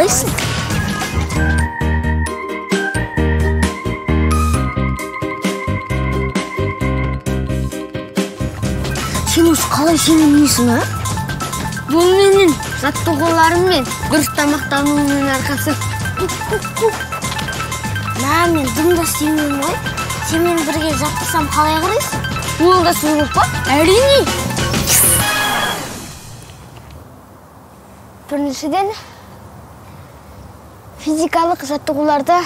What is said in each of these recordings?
қалайсың? Сен осы қалай сенімдейсің, а? Бұл менің жаттығуларым мен дұрыс тамақтануымның арқасы. Мен дымда істемеймін ғой. Сенмен бірге жаттықсам қалай қарайсың? Ол да сұлық па? Әрине. Біріншіден, физикалық жаттығуларды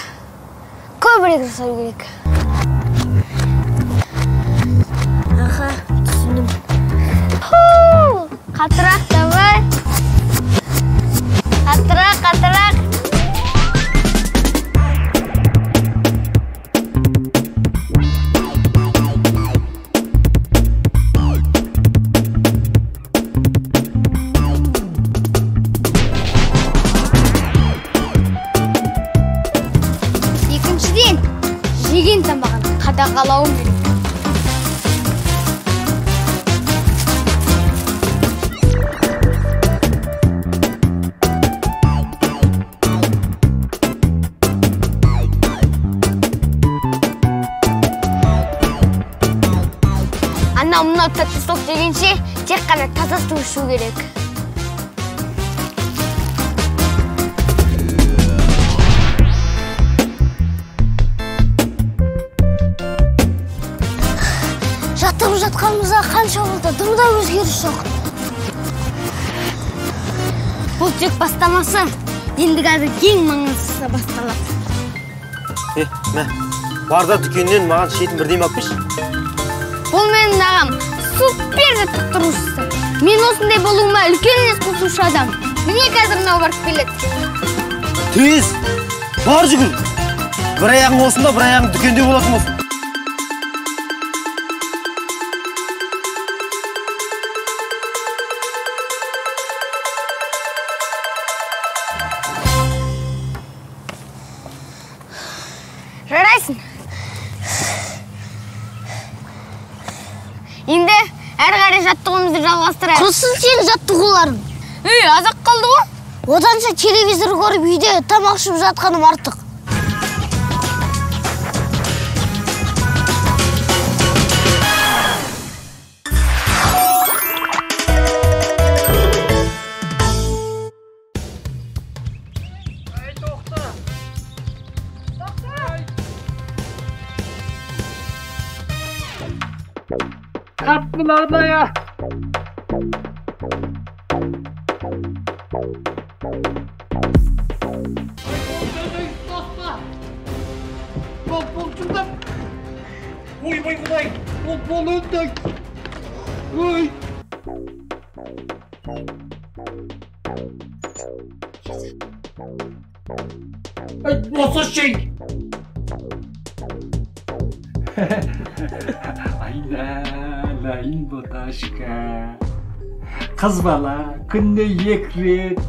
көбірек жасау керек. Аха, түсіндім. Қатырақ, давай. Қатырақ. Екіншіден, жеген тамағын қадағалауым керек. Мынау тәтті сок дегенше тек қана таза су ішу керек. Жаттығып жатқанымызға қанша болды, дымда өзгеріс жоқ. Бұл тек бастамасы, енді қазір ең маңыздысы басталады. Барда дүкеннен маған ішетін бірдеңе алып берші. Бұл менің ағам супер жаттықтырушысы. Мен осындай болуыма үлкен үлес қосушы адам. Міне қазір мынау барып келеді. Тез, бар жүгір. Бір аяғың осында, бір аяғың дүкенде болатын болсын. Жарайсың. Енді әр қарай жаттығуымызды жалғастырайық. Құрсын сен жаттығуларың. Азақ қалды ғой. Оданша телевизор көріп үйде тамақ ішіп жатқаным артық. Kaptın arabaya. Bolcumda. Oy Kuday. Bolunda. Oy. Ay nasıl şey? Aynen Botaşka. Kız bala günde yekret,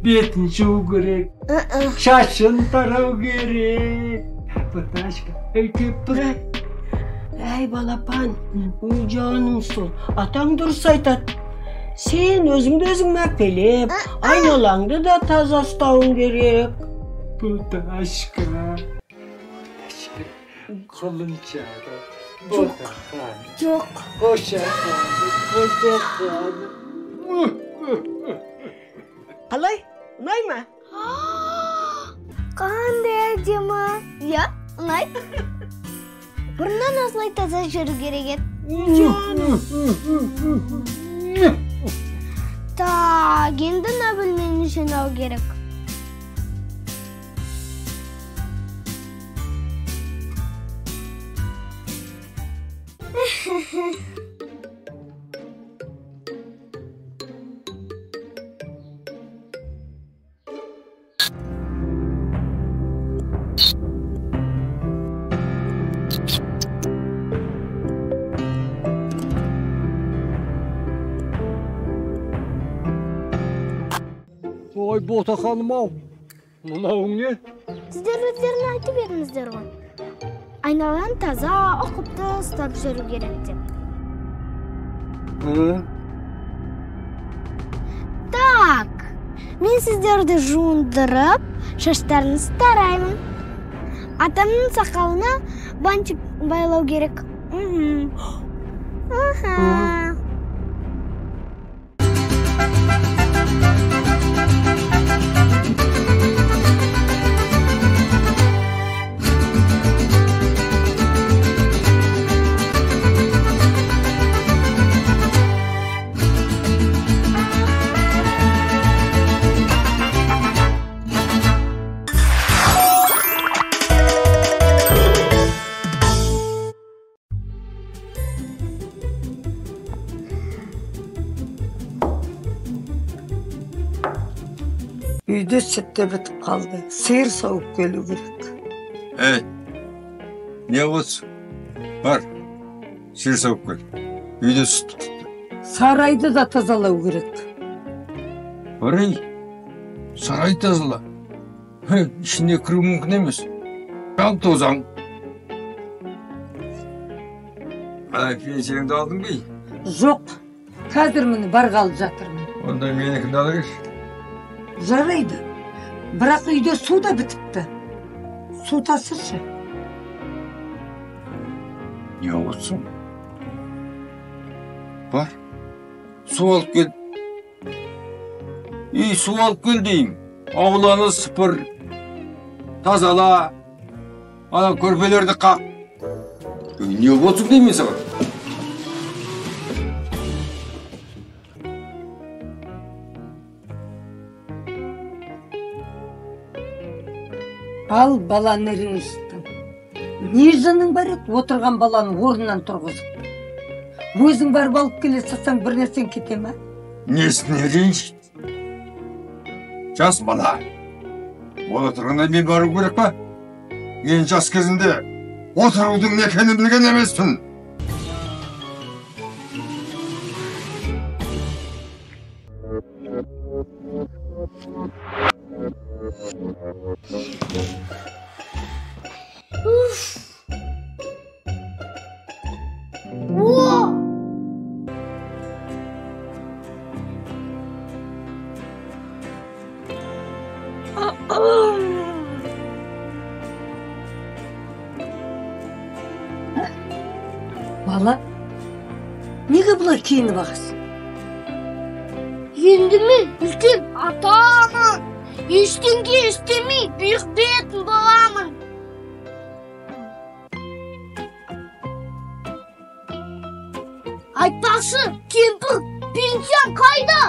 betin şu gerek, şaşın tarau gerek. Botaşka, öykep bırak. Ey balapan, canım sol. Atan dursa aytat. Sen özüңді өзің мәпелеп, айналаңды да таза ұстауың керек. Botaşka. Kolun çağır. Botaşka. Жоқ. Koşa Қалай? Ұнай ма? Қандай әдемі. Иә, ұнайды. Бұрыннан осылай таза жүру керек еді. Так, енді мына бөлмені жинау керек. Ой, Бота ханым-ау, мынауың не? Сіздер өздерің айтып едіңіздер ғой. Айналаны таза, ұқыпты ұстап жүру керек деп. Так, Мен сіздерді жуындырып, шаштарыңызды тараймын. Атамның сақалына бантик байлау керек. Үйde sütte bitip kaldı. Sıyır soğuk gölü gerek. Ne olsun? Var. Sıyır soğuk göl. Үйde süt tuttu. Saraydı da tazalau gerek. Saray тазала. İçine kırı mümkün емес. Al tozan. Pensiyonu da aldın bey. Жоқ. Қазір міне барғалы жатырмын. Onda menekini alır. Жарайды. Бірақ үйде су да бітіпті. Су тасыршы. Ne olsun? Var. Su alıp gel. İyi su alıp gel deyim. Avlanı sıfır. Tazala. Ana körpelerdi kalk. Ne olsun diyeyim sana? Ал баланы ренжіттің. Не жының бар еді, отырған баланы орнынан тұрғызып. Өзің барып алып келе салсаң бір нәрсең кете ме? Несіне ренжит? Жас бала. Ол отырғанда мен бару керек па? Мен жас кезінде отырудың не екенін білген емеспін. Бала, неге бұлай киініп ағасың? Енді мен үлкен атамын. Ештеңе істемей, büyük бетін боламын. Айтпақшы, кемпір, пенсияң қайда?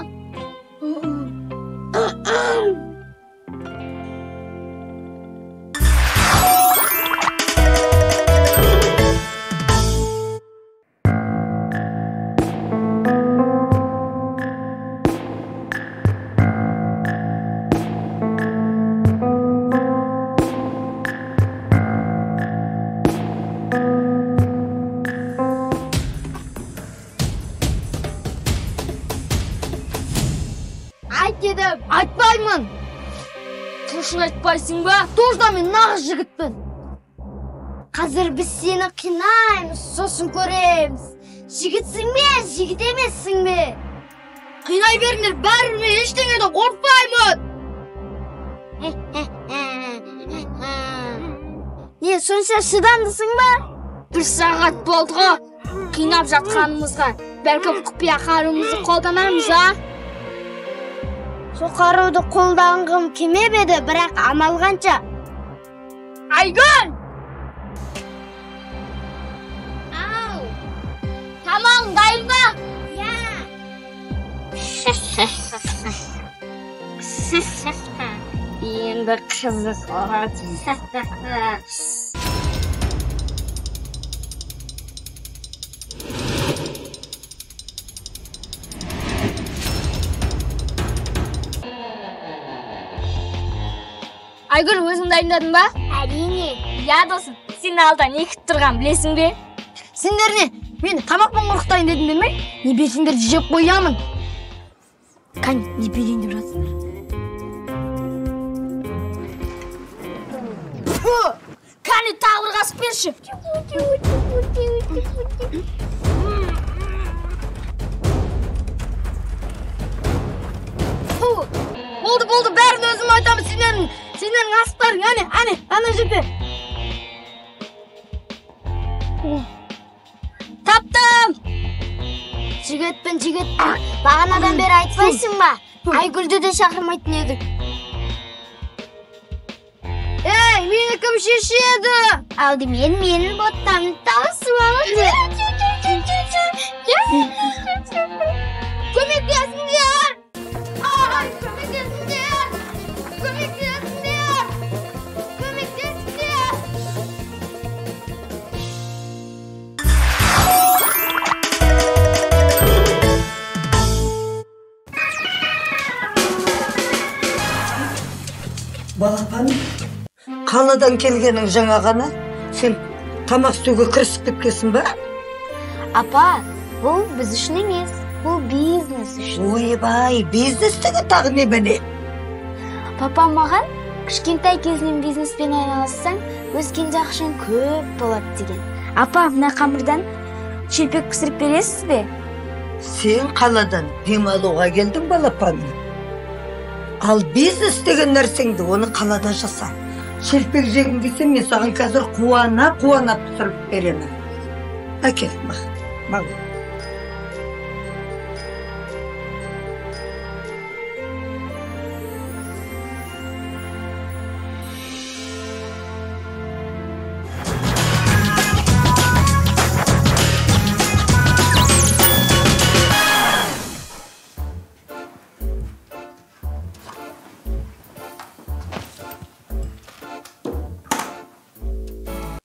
Айт дедім, айтпаймын. Тұршын айтпайсың ба? Тұрда мен нағыз жігітпін. Қазір біз сені қинаймыз, сосын көреміз. Жігітсің бе, жігіт емессің бе? Қинай беріңдер, бәріне ештеңеден қорқпаймын. Не, сонша шыдамдысың ба? 1 сағат болды. Қинап жатқанымызға, бәлкім құпия қаруымызды қолданармыз, а? Сол қаруды қолданғым кемеп еді, бірақ амал қанша. Айгүл! Ау! Тамағың дайын ба? Енді қызық болады. Айгүл, өзің дайындадың ба? Әрине. Я досым, сен алда не күтіп тұрған білесің бе? Сендер не? Мен тамақпен қорқытайын дедім бе? Не берсеңдер жеп қоямын. Кәне, не берейін деп жатсыңдар? Кәне, тағы бір қасық берші. Болды Жігітпін. Бағанадан бері айтпайсың ба? Айгүлді де шақырмайтын едік. Ей, мені кім шешеді? Алдымен менің боттамды тауысып алды. Көмектесіңдер! Ай, көмектесіңдер! Балапан, қаладан келгенің жаңа ғана. Сен тамақ істеуге кірісіп кеткенсің ба? Апа, бұл біз үшін емес, бұл бизнес үшін. Ойбай, бизнестегі тағы не бәне? Папа маған кішкентай кезінен бизнеспен айналыссаң, өскенде ақшаң көп болады деген. Апа, мына қамырдан шелпек пісіріп бересіз бе? Сен қаладан демалуға келдің балапан. Ал бизнес деген нәрсеңді оны қалада жаса. Шелпек жегім келсе, мен саған қазір қуана пісіріп беремін. Әкел, маған.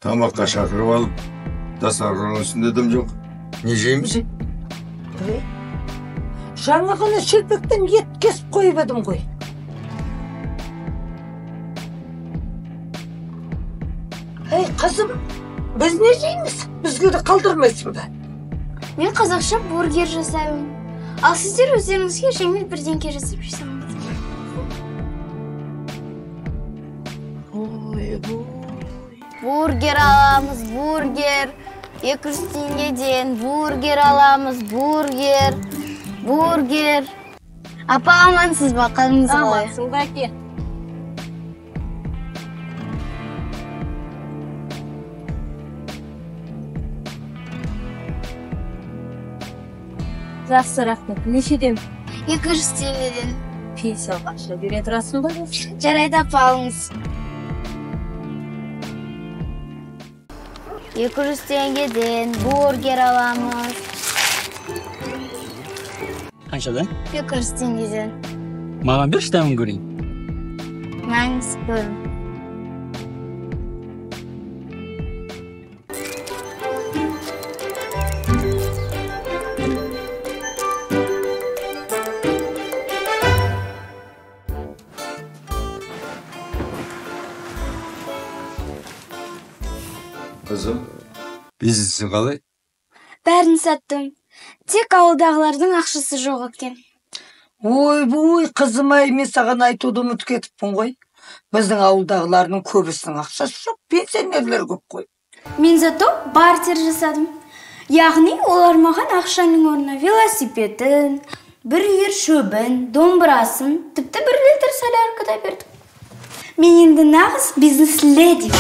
Тамаққа шақырып алып, дастархан үстінде дым жоқ. Не жейміз? Жаңа ғана шелпектен ет кесіп қойып едім ғой. Ей, қызым, біз не жейміз? Бізге де қалдырмайсың ба? Мен қазақша бургер жасаймын. Ал сіздер өздеріңізге жеңіл бірдеңке жасап жейсіңіз. Бургер аламыз, бургер. 200 теңгеден бургер аламыз, бургер. Апа, амансыз ба, қалыңыз қалай? Амансың ба, әке? Жақсы, рахмет. Нешеден? 200 теңгеден. Пенсия ақша бере тұрасың ба? Жарайды, апа, алыңыз. 200 теңгеден бургер аламыз. Қаншадан? 200 теңгеден. Маған берші дәмін көрейін. Мәңіз көрім. Қызым, бизнесің қалай? Бәрін саттым. Тек ауылдағылардың ақшасы жоқ екен. Ой, қызым-ай, мен саған айтуды ұмытып кетіппін ғой. Біздің ауылдағылардың көбісінің ақшасы жоқ, пенсионерлер көп қой. Мен зато бартер жасадым. Яғни олар маған ақшаның орнына велосипедін, бір үйір шөбін, домбырасын, тіпті 1 литр солярка да берді. Мен енді нағыз бизнес леди.